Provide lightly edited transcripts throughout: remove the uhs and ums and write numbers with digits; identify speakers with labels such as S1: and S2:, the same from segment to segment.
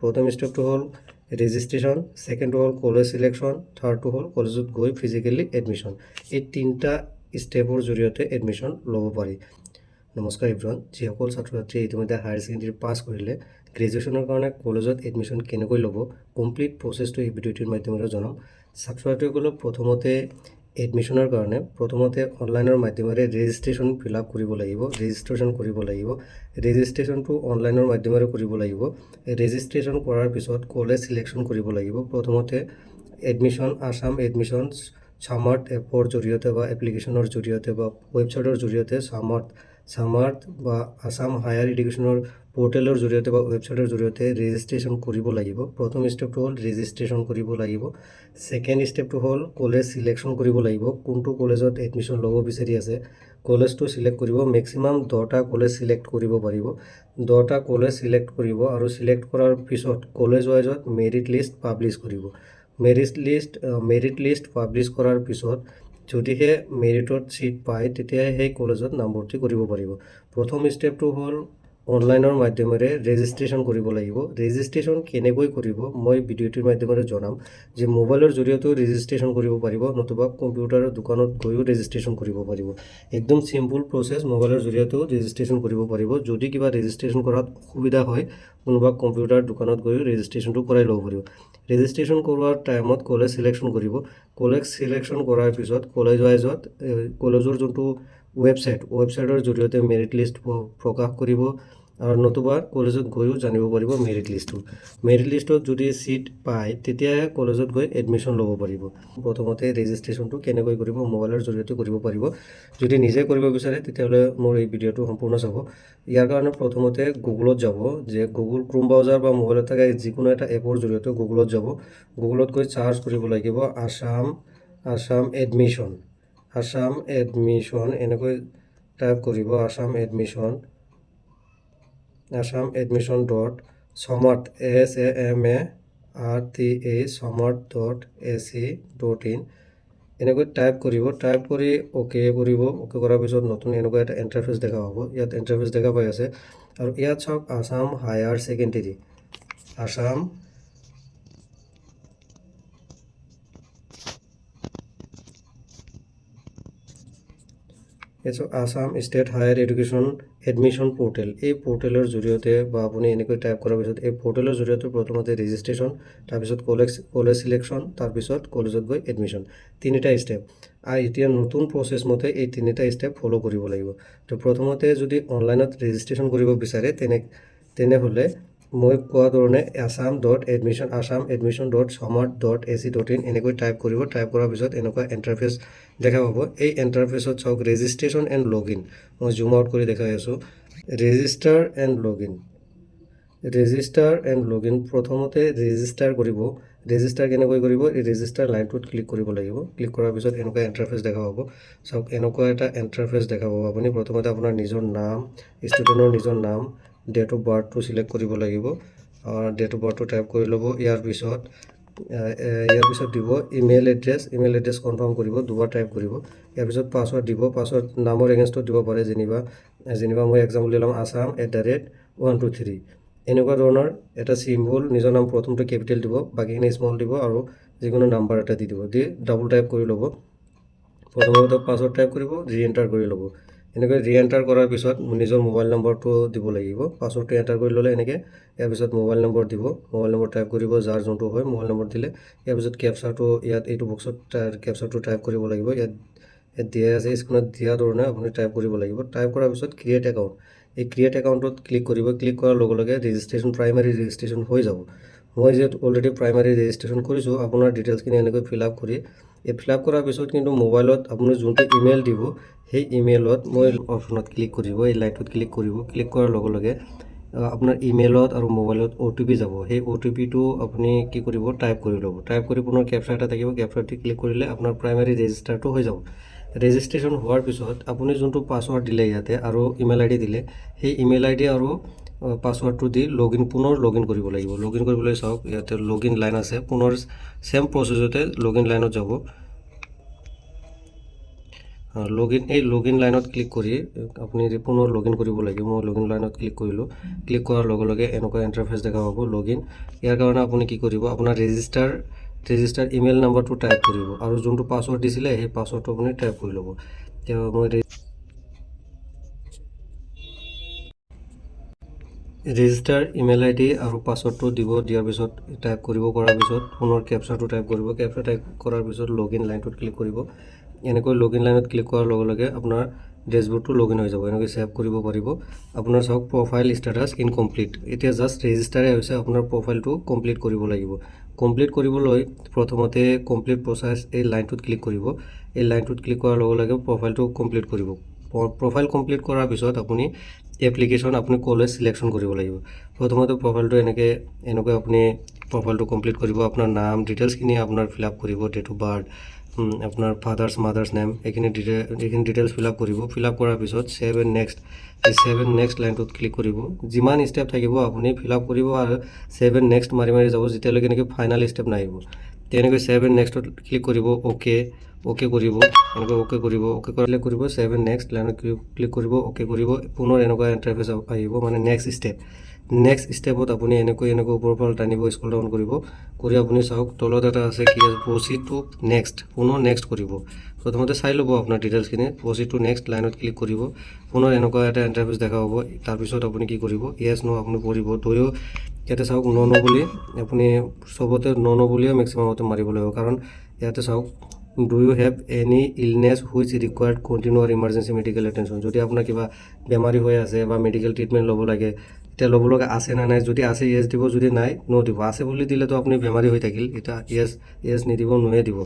S1: প্ৰথম ষ্টেপটো হ'ল ৰেজিষ্ট্ৰেশ্যন, ছেকেণ্ডটো হ'ল কলেজ চিলেকশ্যন, থাৰ্ডটো হ'ল কলেজত গৈ ফিজিকেলি এডমিশ্যন। এই তিনিটা ষ্টেপৰ জৰিয়তে এডমিশ্যন ল'ব পাৰি। নমস্কাৰ এভৰিৱান, যিসকল ছাত্ৰ ছাত্ৰীয়ে ইতিমধ্যে হায়াৰ ছেকেণ্ডেৰী পাছ কৰিলে গ্ৰেজুৱেশ্যনৰ কাৰণে কলেজত এডমিশ্যন কেনেকৈ ল'ব কমপ্লিট প্ৰচেছটো এই ভিডিঅ'টোৰ মাধ্যমেৰে জনাম। ছাত্ৰ ছাত্ৰীসকলক প্ৰথমতে এডমিশ্যনৰ কাৰণে অনলাইনৰ মাধ্যমেৰে ৰেজিষ্ট্ৰেশ্যন ফিল আপ কৰিব লাগিব। ৰেজিষ্ট্ৰেশ্যনটো অনলাইনৰ মাধ্যমেৰে কৰিব লাগিব। ৰেজিষ্ট্ৰেশ্যন কৰাৰ পিছত কলেজ চিলেকশ্যন কৰিব লাগিব। প্ৰথমতে এডমিশ্যন আছাম এডমিশ্যনছ চামাৰ্ট এপৰ জৰিয়তে বা এপ্লিকেশ্যনৰ জৰিয়তে বা ৱেবছাইটৰ জৰিয়তে চামাৰ্ট বা আছাম হায়াৰ এডুকেশ্যনৰ পৰ্টেলৰ জৰিয়তে বা ৱেবছাইটৰ জৰিয়তে ৰেজিষ্ট্ৰেশ্যন কৰিব লাগিব। প্ৰথম ষ্টেপটো হ'ল ৰেজিষ্ট্ৰেশ্যন কৰিব লাগিব। ছেকেণ্ড ষ্টেপটো হ'ল কলেজ চিলেকশ্যন কৰিব লাগিব। কোনটো কলেজত এডমিশ্যন ল'ব বিচাৰি আছে কলেজটো চিলেক্ট কৰিব। মেক্সিমাম 10টা কলেজ চিলেক্ট কৰিব পাৰিব। 10টা কলেজ চিলেক্ট কৰিব আৰু চিলেক্ট কৰাৰ পিছত কলেজ ৱাইজত মেৰিট লিষ্ট পাব্লিছ কৰিব। মেৰিট লিষ্ট পাব্লিছ কৰাৰ পিছত যদিহে মেৰিটত ছিট পায় তেতিয়াহে সেই কলেজত নামভৰ্তি কৰিব পাৰিব। প্ৰথম ষ্টেপটো হ'ল অনলাইনৰ মাধ্যমেৰে ৰেজিষ্ট্ৰেশ্যন কৰিব লাগিব। ৰেজিষ্ট্ৰেশ্যন কেনেকৈ কৰিব মই ভিডিঅ'টোৰ মাধ্যমেৰে জনাম যে মোবাইলৰ জৰিয়তেও ৰেজিষ্ট্ৰেশ্যন কৰিব পাৰিব, নতুবা কম্পিউটাৰৰ দোকানত গৈও ৰেজিষ্ট্ৰেশ্যন কৰিব পাৰিব। একদম চিম্পুল প্ৰচেছ, মোবাইলৰ জৰিয়তেও ৰেজিষ্ট্ৰেশ্যন কৰিব পাৰিব। যদি কিবা ৰেজিষ্ট্ৰেশ্যন কৰাত অসুবিধা হয় কোনোবা কম্পিউটাৰ দোকানত গৈও ৰেজিষ্ট্ৰেশ্যনটো কৰাই ল'ব পাৰিব। ৰেজিষ্ট্ৰেশ্যন কৰোৱাৰ টাইমত কলেজ চিলেকশ্যন কৰিব। কলেজ চিলেকশ্যন কৰাৰ পিছত কলেজ ৱাইজত কলেজৰ যোনটো ৱেবছাইটৰ জৰিয়তে মেৰিট লিষ্ট প্ৰকাশ কৰিব আৰু নতুবা কলেজত গৈও জানিব পাৰিব মেৰিট লিষ্টত যদি ছিট পায় তেতিয়াহে কলেজত গৈ এডমিশ্যন ল'ব পাৰিব। প্ৰথমতে ৰেজিষ্ট্ৰেশ্যনটো কেনেকৈ কৰিব মোবাইলৰ জৰিয়তে কৰিব পাৰিব। যদি নিজে কৰিব বিচাৰে তেতিয়াহ'লে মোৰ এই ভিডিঅ'টো সম্পূৰ্ণ চাব। ইয়াৰ কাৰণে প্ৰথমতে গুগলত যাব, যে গুগল ক্ৰোম ব্ৰাউজাৰ বা মোবাইলত থকা যিকোনো এটা এপৰ জৰিয়তে গুগলত যাব। গুগলত গৈ চাৰ্চ কৰিব লাগিব আছাম এডমিশ্যন এনেকৈ টাইপ কৰিব। আছাম এডমিশ্যন .samart samart.ac.in এনেকৈ টাইপ কৰিব। টাইপ কৰি অ'কে কৰিব। অ'কে কৰাৰ পিছত নতুন এনেকুৱা এটা ইণ্টাৰফেচ দেখা পাব। ইয়াত ইণ্টাৰফেচ দেখা পাই আছে আৰু ইয়াত চাওক Assam higher secondary, Assam state higher education admission portal. এই পৰ্টেলৰ জৰিয়তে বা আপুনি এনেকৈ টাইপ কৰাৰ পিছত এই পৰ্টেলৰ জৰিয়তে প্ৰথমতে ৰেজিষ্ট্ৰেশ্যন, তাৰপিছত কলেজ চিলেকশ্যন, তাৰপিছত কলেজত গৈ এডমিশ্যন, তিনিটা ষ্টেপ। আৰু এতিয়া নতুন প্ৰচেছ মতে এই তিনিটা ষ্টেপ ফ'ল' কৰিব লাগিব। তো প্ৰথমতে যদি অনলাইনত ৰেজিষ্ট্ৰেশ্যন কৰিব বিচাৰে তেনেহ'লে মই কোৱা ধৰণে asam.admission.samart.ac.in এনেকৈ টাইপ কৰিব। টাইপ কৰাৰ পিছত এনেকুৱা ইণ্টাৰফেচ দেখা পাব। এই ইণ্টাৰফেচত চাওক ৰেজিষ্ট্ৰেশ্যন এণ্ড লগ ইন, মই জুম আউট কৰি দেখাই আছোঁ। ৰেজিষ্টাৰ এণ্ড লগ ইন প্ৰথমতে ৰেজিষ্টাৰ কৰিব। ৰেজিষ্টাৰ কেনেকৈ কৰিব, এই ৰেজিষ্টাৰ লাইনটোত ক্লিক কৰিব লাগিব। ক্লিক কৰাৰ পিছত এনেকুৱা ইণ্টাৰফেচ দেখা পাব। চাওক এনেকুৱা এটা ইণ্টাৰফেচ দেখা পাব। আপুনি প্ৰথমতে আপোনাৰ নিজৰ নাম, ষ্টুডেণ্টৰ নিজৰ নাম, ডেট অফ বাৰ্থটো চিলেক্ট কৰিব লাগিব। ডেট অফ বাৰ্থটো টাইপ কৰি ল'ব। ইয়াৰ পিছত দিব ইমেইল এড্ৰেছ কনফাৰ্ম কৰিব, দুবাৰ টাইপ কৰিব। ইয়াৰ পিছত পাছৱৰ্ড দিব। পাছৱৰ্ড নামৰ এগেইনষ্টত দিব পাৰে, যেনিবা মই এক্সাম্পল দিলাম asam@123 এনেকুৱা ধৰণৰ এটা চিম্বল। নিজৰ নাম প্ৰথমতে কেপিটেল দিব, বাকীখিনি স্মল দিব আৰু যিকোনো নাম্বাৰ এটা দি দিব। দি ডাবল টাইপ কৰি ল'ব। প্ৰথমতে পাছৱৰ্ড টাইপ কৰিব, ৰি-এণ্টাৰ কৰি ল'ব। এনেকৈ ৰি-এণ্টাৰ কৰাৰ পিছত নিজৰ মোবাইল নম্বৰটো দিব লাগিব। পাছৱৰ্ডটো এণ্টাৰ কৰি ল'লে এনেকৈ। ইয়াৰ পিছত মোবাইল নম্বৰ দিব। মোবাইল নম্বৰ টাইপ কৰিব, যাৰ যোনটো হয় মোবাইল নম্বৰ দিলে। ইয়াৰ পিছত কেপচাৰটো ইয়াত এইটো বক্সত কেপচাৰটো টাইপ কৰিব লাগিব। ইয়াত দিয়া আছে, স্ক্ৰীনত দিয়া ধৰণে আপুনি টাইপ কৰিব লাগিব। টাইপ কৰাৰ পিছত ক্ৰিয়েট একাউণ্ট, এই ক্ৰিয়েট একাউণ্টত ক্লিক কৰিব। ক্লিক কৰাৰ লগে লগে প্ৰাইমাৰী ৰেজিষ্ট্ৰেশ্যন হৈ যাব। মই যিহেতু অলৰেডি প্ৰাইমাৰী ৰেজিষ্ট্ৰেশ্যন কৰিছোঁ, আপোনাৰ ডিটেইলছখিনি এনেকৈ ফিল আপ কৰাৰ পিছত কিন্তু মোবাইলত আপুনি যোনটো ইমেইল দিব সেই ইমেইলত মই অপশ্যনত ক্লিক কৰিব, এই লাইটটোত ক্লিক কৰিব। ক্লিক কৰাৰ লগে লগে আপোনাৰ ইমেইলত আৰু মোবাইলত OTP যাব। সেই OTPটো আপুনি কি কৰিব, টাইপ কৰি ল'ব। টাইপ কৰি পুনৰ কেপচাৰ এটা থাকিব, কেপচাৰটি ক্লিক কৰিলে আপোনাৰ প্ৰাইমাৰী ৰেজিষ্টাৰটো হৈ যাব। ৰেজিষ্ট্ৰেশ্যন হোৱাৰ পিছত আপুনি যোনটো পাছৱৰ্ড দিলে ইয়াতে আৰু ইমেইল ID দিলে, সেই ইমেইল ID আৰু পাছৱৰ্ডটো দি পুনৰ লগ ইন কৰিব লাগিব। লগ ইন কৰিবলৈ চাওক ইয়াতে লগ ইন লাইন আছে। পুনৰ ছেম প্ৰচেছতে লগ ইন লাইনত যাব। লগইন লাইনত ক্লিক কৰি আপুনি পুনৰ লগইন কৰিব লাগিব। মই লগইন লাইনত ক্লিক কৰিলোঁ। ক্লিক কৰাৰ লগে লগে এনেকুৱা ইণ্টাৰফেচ দেখা পাব লগইন। ইয়াৰ কাৰণে আপুনি কি কৰিব, আপোনাৰ ৰেজিষ্টাৰ ইমেইল নাম্বাৰটো টাইপ কৰিব আৰু যোনটো পাছৱৰ্ড দিছিলে সেই পাছৱৰ্ডটো আপুনি টাইপ কৰি ল'ব। এতিয়া মই ৰেজিষ্টাৰ ইমেইল আইডি আৰু পাছৱৰ্ডটো দিয়াৰ পিছত টাইপ কৰিব কৰাৰ পিছত পুনৰ কেপচাটো টাইপ কৰিব। কেপচা টাইপ কৰাৰ পিছত লগইন লাইনটোত ক্লিক কৰিব। এনেকৈ লগইন লাইনত ক্লিক কৰাৰ লগে লগে আপোনাৰ ডেছবৰ্ডটো লগইন হৈ যাব। এনেকৈ ছেভ কৰিব পাৰিব। আপোনাৰ চাওক প্ৰফাইল ষ্টেটাছ ইনকমপ্লিট। এতিয়া জাষ্ট ৰেজিষ্টাৰে হৈছে, আপোনাৰ প্ৰফাইলটো কমপ্লিট কৰিব লাগিব। কমপ্লিট কৰিবলৈ প্ৰথমতে কমপ্লিট প্ৰচেছ এই লাইনটোত ক্লিক কৰিব। এই লাইনটোত ক্লিক কৰাৰ লগে লগে প্ৰফাইলটো কমপ্লিট কৰিব। প্ৰফাইল কমপ্লিট কৰাৰ পিছত আপুনি এপ্লিকেশ্যন আপুনি কলেজ চিলেকশ্যন কৰিব লাগিব। প্ৰথমতে প্ৰফাইলটো এনেকৈ আপুনি প্ৰফাইলটো কমপ্লিট কৰিব। আপোনাৰ নাম ডিটেইলছখিনি আপোনাৰ ফিল আপ কৰিব, ডেট অফ বাৰ্থ, আপোনাৰ ফাদাৰ্ছ মাদাৰ্ছ নেম, এইখিনি ডিটেইলছ ফিল আপ কৰিব। ফিল আপ কৰাৰ পিছত ছেভ এণ্ড নেক্সট, এই ছেভ এণ্ড নেক্সট লাইনটোত ক্লিক কৰিব। যিমান ষ্টেপ থাকিব আপুনি ফিল আপ কৰিব আৰু ছেভ এণ্ড নেক্সট মাৰি যাব যেতিয়ালৈকে নেকি ফাইনেল ষ্টেপ নাহিব। তেনেকৈ ছেভ এণ্ড নেক্সটত ক্লিক কৰিব। অ'কে কৰিব। এনেকৈ অ'কে কৰিব। ছেভ এণ্ড নেক্সট লাইনত ক্লিক কৰিব, অ'কে কৰিব। পুনৰ এনেকুৱা ইণ্টাৰফেচ আহিব, মানে নেক্সট ষ্টেপত আপুনি এনেকৈ ওপৰৰ পৰা টানিব, স্ক্ৰল ডাউন কৰিব। কৰি আপুনি চাওক তলত এটা আছে কি আছে, প্ৰচিড টু নেক্সট। পুনৰ নেক্সট কৰিব। প্ৰথমতে চাই ল'ব আপোনাৰ ডিটেইলছখিনি। প্ৰচিড টু নেক্সট লাইনত ক্লিক কৰিব। পুনৰ এনেকুৱা এটা ইণ্টাৰফেচ দেখা পাব। তাৰপিছত আপুনি কি কৰিব, য়েছ ন' আপুনি কৰিব। তৈও ইয়াতে চাওক ন' বুলি আপুনি চবতে ন' বুলিয়ে মেক্সিমামতে মাৰিব লাগিব। কাৰণ ইয়াতে চাওক, do you have any illness which required continue আৰু ইমাৰ্জেঞ্চি মেডিকেল এটেনশ্যন। যদি আপোনাৰ কিবা বেমাৰী হৈ আছে বা মেডিকেল ট্ৰিটমেণ্ট ল'ব লাগে, এতিয়া ল'ব লগা আছে নে নাই। যদি আছে য়েছ দিব, যদি নাই ন' দিব। আছে বুলি দিলেতো আপুনি বেমাৰী হৈ থাকিল। এতিয়া য়েছ নিদিব, ন'য়ে দিব।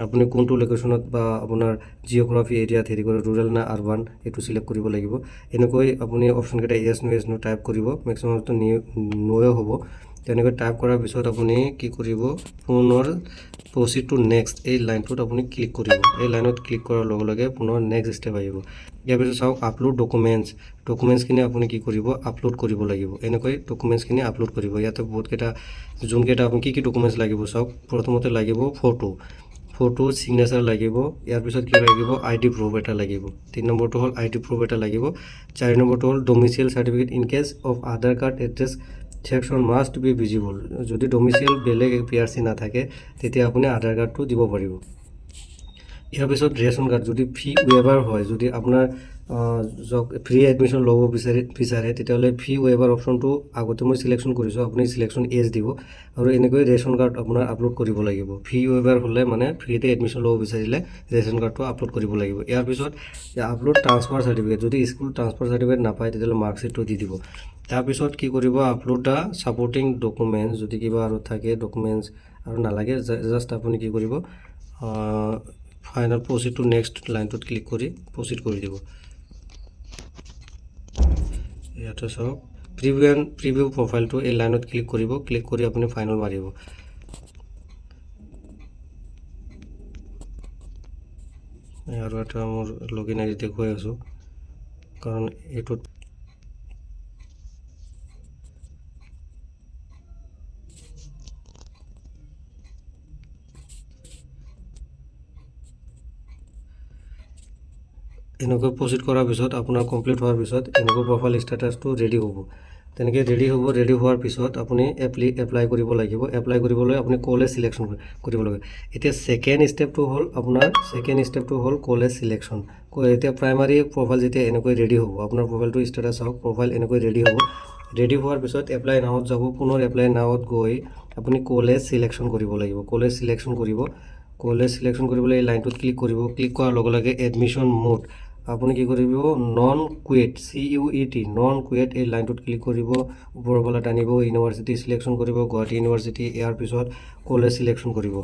S1: আপুনি কোনটো লোকেশ্যনত বা আপোনাৰ জিঅ'গ্ৰাফি এৰিয়াত হেৰি কৰে, ৰুৰেল না আৰবান, এইটো চিলেক্ট কৰিব লাগিব। এনেকৈ আপুনি অপশ্যনকেইটা য়েছ ন' টাইপ কৰিব। মেক্সিমামটো ন'য়ে হ'ব। তেনেকৈ টাইপ কৰাৰ পিছত আপুনি কি কৰিব, পুনৰ প্ৰচিড টু নেক্সট এই লাইনটোত আপুনি ক্লিক কৰিব। এই লাইনত ক্লিক কৰাৰ লগে লগে পুনৰ নেক্সট ষ্টেপ আহিব। ইয়াৰ পিছত চাওক আপলোড ডকুমেণ্টছখিনি আপুনি কি কৰিব, আপলোড কৰিব লাগিব। এনেকৈ ডকুমেণ্টছখিনি আপলোড কৰিব। ইয়াতে বহুতকেইটা যোনকেইটা আপুনি কি ডকুমেণ্টছ লাগিব চাওক। প্ৰথমতে লাগিব ফটো ছিগনেচাৰ লাগিব। ইয়াৰ পিছত কি লাগিব, ID প্ৰুফ এটা লাগিব। 3 নম্বৰটো হ'ল ID প্ৰুফ এটা লাগিব। 4 নম্বৰটো হ'ল domicile certificate in case of Aadhaar card address section must be visible. যদি ডমিচিয়েল বেলেগ PRC নাথাকে তেতিয়া আপুনি আধাৰ কাৰ্ডটো দিব পাৰিব। ইয়াৰ পিছত ৰেচন কাৰ্ড, যদি ফি ৱেইভাৰ হয়, যদি আপোনাৰ ফ্ৰী এডমিশ্যন ল'ব বিচাৰে তেতিয়াহ'লে ফি ৱেইভাৰ অপশ্যনটো আগতে মই চিলেকশ্যন কৰিছোঁ। আপুনি চিলেকশ্যন এজ দিব আৰু এনেকৈ ৰেচন কাৰ্ড আপোনাৰ আপলোড কৰিব লাগিব। ফি ৱেইভাৰ হ'লে মানে ফ্ৰীতে এডমিশ্যন ল'ব বিচাৰিলে ৰেচন কাৰ্ডটো আপলোড কৰিব লাগিব। ইয়াৰ পিছত আপলোড ট্ৰান্সফাৰ চাৰ্টিফিকেট, যদি স্কুল ট্ৰান্সফাৰ চাৰ্টিফিকেট নাপায় তেতিয়াহ'লে মাৰ্কশ্বিটটো দি দিব। তাৰপিছত কি কৰিব, আপলোড দ্য ছাপৰ্টিং ডকুমেণ্টছ, যদি কিবা আৰু থাকে ডকুমেণ্টছ আৰু নালাগে, জাষ্ট আপুনি কি কৰিব, ফাইনেল প্ৰচিড টু নেক্সট লাইনটোত ক্লিক কৰি প্ৰচিড কৰি দিব। ইয়াতে চাওক প্ৰিভিউ প্ৰফাইলটো এই লাইনত ক্লিক কৰিব। ক্লিক কৰি আপুনি ফাইনেল মাৰিব। আৰু এটা মোৰ লগইন ID দেখুৱাই আছোঁ, কাৰণ এইটোত এনেকৈ প্ৰচিড কৰাৰ পিছত আপোনাৰ কমপ্লিট হোৱাৰ পিছত এনেকৈ প্ৰফাইল ষ্টেটাছটো ৰেডি হ'ব। তেনেকৈ ৰেডি হোৱাৰ পিছত আপুনি এপ্লাই কৰিব লাগিব। এপ্লাই কৰিবলৈ আপুনি কলেজ চিলেকশ্যন কৰিব লাগে। এতিয়া ছেকেণ্ড ষ্টেপটো হ'ল কলেজ চিলেকশ্যন। এতিয়া প্ৰাইমাৰী প্ৰফাইল যেতিয়া এনেকৈ ৰেডি হ'ব, আপোনাৰ প্ৰফাইলটো ষ্টেটাছ চাওক, প্ৰফাইল এনেকৈ ৰেডি হ'ব। ৰেডি হোৱাৰ পিছত এপ্লাই নাওত যাব। পুনৰ এপ্লাই নাওত গৈ আপুনি কলেজ চিলেকশ্যন কৰিব লাগিব। কলেজ চিলেকশ্যন কৰিবলৈ এই লাইনটোত ক্লিক কৰিব। ক্লিক কৰাৰ লগে লগে এডমিশ্যন মোড, আপুনি কি কৰিব, নন কুৱেট নন কুৱেট এই লাইনটোত ক্লিক কৰিব। ওপৰৰ পৰা টানিব, ইউনিভাৰ্চিটি চিলেকশ্যন কৰিব, গুৱাহাটী ইউনিভাৰ্চিটি। ইয়াৰ পিছত কলেজ চিলেকশ্যন কৰিব।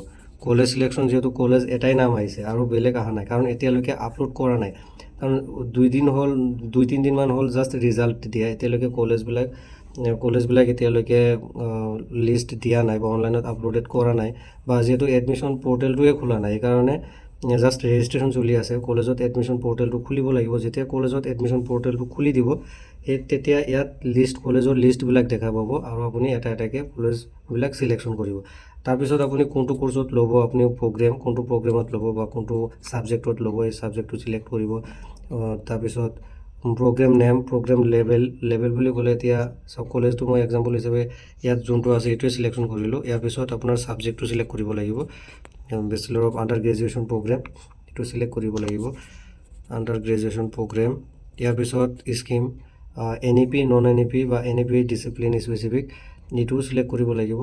S1: কলেজ চিলেকশ্যন, যিহেতু কলেজ এটাই নাম আহিছে আৰু বেলেগ অহা নাই, কাৰণ এতিয়ালৈকে আপলোড কৰা নাই। কাৰণ 2-3 দিনমান হ'ল জাষ্ট ৰিজাল্ট দিয়া। এতিয়ালৈকে কলেজবিলাক এতিয়ালৈকে লিষ্ট দিয়া নাই বা অনলাইনত আপলোডেড কৰা নাই, বা যিহেতু এডমিশ্যন পৰ্টেলটোৱে খোলা নাই, সেইকাৰণে জাষ্ট ৰেজিষ্ট্ৰেশ্যন চলি আছে কলেজত এডমিশ্যন পৰ্টেলটো খুলিব লাগিব যেতিয়া কলেজত এডমিশ্যন পৰ্টেলটো খুলি দিব তেতিয়া ইয়াত কলেজৰ লিষ্টবিলাক দেখা পাব আৰু আপুনি এটা এটাকৈ কলেজবিলাক চিলেকশ্যন কৰিব তাৰপিছত আপুনি কোনটো কোৰ্চত ল'ব আপুনি কোনটো প্ৰগ্ৰেমত ল'ব বা কোনটো ছাবজেক্টত ল'ব এই ছাবজেক্টটো চিলেক্ট কৰিব তাৰপিছত প্ৰগ্ৰেম লেভেল বুলি ক'লে এতিয়া চব কলেজটো মই এক্সাম্পল হিচাপে ইয়াত যোনটো আছে এইটোৱে চিলেকশ্যন কৰিলোঁ ইয়াৰ পিছত আপোনাৰ ছাবজেক্টটো চিলেক্ট কৰিব লাগিব bachelor of under graduation program এইটো চিলেক্ট কৰিব লাগিব আণ্ডাৰ গ্ৰেজুৱেশ্যন প্ৰগ্ৰেম ইয়াৰ পিছত স্কিম NEP নন NEP বা NEP ডিচিপ্লিন স্পেচিফিক এইটোও চিলেক্ট কৰিব লাগিব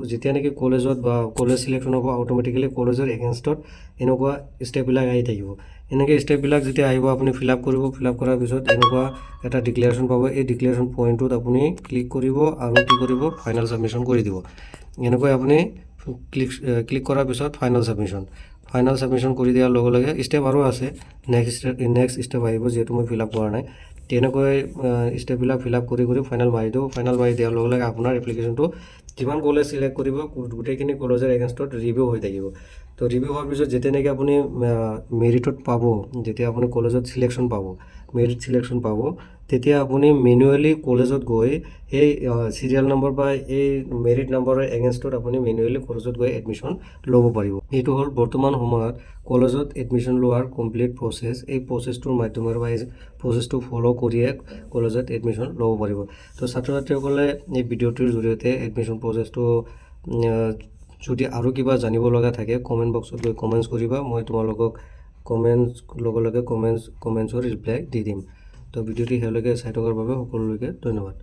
S1: যেতিয়া নেকি কলেজত বা কলেজ চিলেকশ্যন হ'ব অট'মেটিকেলি কলেজৰ এগেইনষ্টত এনেকুৱা ষ্টেপবিলাক আহি থাকিব এনেকৈ ষ্টেপবিলাক যেতিয়া আহিব আপুনি ফিল আপ কৰাৰ পিছত এনেকুৱা এটা ডিক্লেৰেশ্যন পাব এই ডিক্লেৰেশ্যন পইণ্টটোত আপুনি ক্লিক কৰিব আৰু কি কৰিব ফাইনেল ছাবমিশ্যন কৰি দিব এনেকৈ আপুনি ক্লিক কৰাৰ পিছত ফাইনেল ছাবমিশ্যন কৰি দিয়াৰ লগে লগে ষ্টেপ আৰু আছে নেক্সট ষ্টেপ আহিব যিহেতু মই ফিল আপ কৰা নাই তেনেকৈ ষ্টেপবিলাক ফিল আপ কৰি ফাইনেল মাৰি দিয়াৰ লগে লগে আপোনাৰ এপ্লিকেশ্যনটো যিমান কলেজ চিলেক্ট কৰিব গোটেইখিনি কলেজৰ এগেইনষ্টত ৰিভিউ হৈ থাকিব তো ৰিভিউ হোৱাৰ পিছত যেতিয়া নেকি আপুনি মেৰিটত পাব যেতিয়া আপুনি কলেজত মেৰিট চিলেকশ্যন পাব তেতিয়া আপুনি মেনুৱেলি কলেজত গৈ এই চিৰিয়েল নম্বৰ বা এই মেৰিট নম্বৰৰ এগেইনষ্টত আপুনি মেনুৱেলি কলেজত গৈ এডমিশ্যন ল'ব পাৰিব এইটো হ'ল বৰ্তমান সময়ত কলেজত এডমিশ্যন লোৱাৰ কমপ্লিট প্ৰচেছ এই প্ৰচেছটোৰ মাধ্যমেৰে বা এই প্ৰচেছটো ফ'ল' কৰিয়ে কলেজত এডমিশ্যন ল'ব পাৰিব তো ছাত্ৰ ছাত্ৰীসকলে এই ভিডিঅ'টোৰ জৰিয়তে এডমিশ্যন প্ৰচেছটো যদি আৰু কিবা জানিব লগা থাকে কমেণ্ট বক্সত গৈ কমেণ্টছ কৰিবা মই তোমালোকক কমেণ্টছৰ ৰিপ্লাই দি দিম তো ভিডিঅ'টি শেষলৈকে চাই থকাৰ বাবে সকলোলৈকে ধন্যবাদ